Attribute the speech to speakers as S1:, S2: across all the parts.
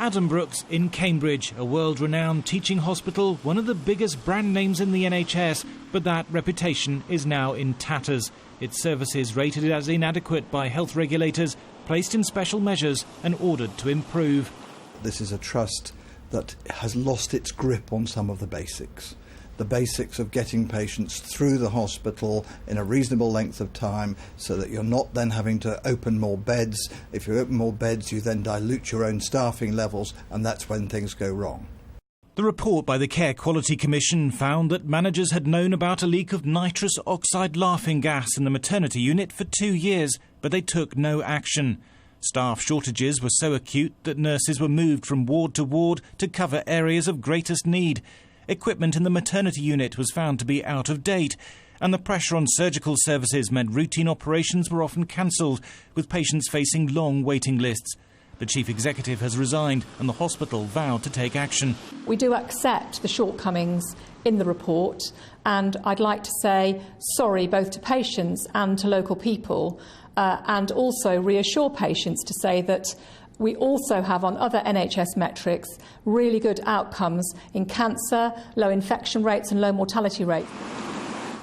S1: Addenbrooke's in Cambridge, a world-renowned teaching hospital, one of the biggest brand names in the NHS, but that reputation is now in tatters. Its services rated as inadequate by health regulators, placed in special measures and ordered to improve.
S2: This is a trust that has lost its grip on some of the basics. The basics of getting patients through the hospital in a reasonable length of time so that you're not then having to open more beds. If you open more beds, you then dilute your own staffing levels, and that's when things go wrong.
S1: The report by the Care Quality Commission found that managers had known about a leak of nitrous oxide laughing gas in the maternity unit for 2 years, but they took no action. Staff shortages were so acute that nurses were moved from ward to ward to cover areas of greatest need. Equipment in the maternity unit was found to be out of date, and the pressure on surgical services meant routine operations were often cancelled, with patients facing long waiting lists. The chief executive has resigned, and the hospital vowed to take action.
S3: We do accept the shortcomings in the report, and I'd like to say sorry both to patients and to local people, and also reassure patients to say that we also have on other NHS metrics really good outcomes in cancer, low infection rates and low mortality rates.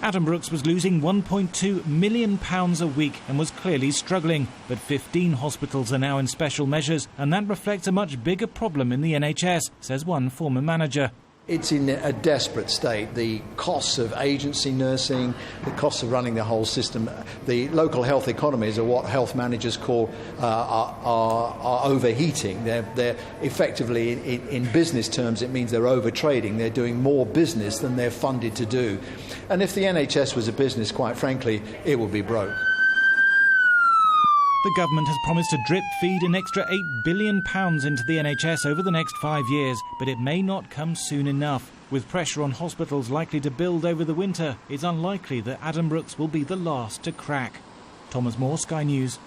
S1: Addenbrooke's was losing £1.2 million a week and was clearly struggling, but 15 hospitals are now in special measures, and that reflects a much bigger problem in the NHS, says one former manager.
S4: It's in a desperate state. The costs of agency nursing, the costs of running the whole system, the local health economies are what health managers call are overheating. They're effectively, in business terms, it means they're overtrading. They're doing more business than they're funded to do. And if the NHS was a business, quite frankly, it would be broke.
S1: The government has promised to drip feed an extra £8 billion into the NHS over the next 5 years, but it may not come soon enough. With pressure on hospitals likely to build over the winter, it's unlikely that Addenbrooke's will be the last to crack. Thomas Moore, Sky News.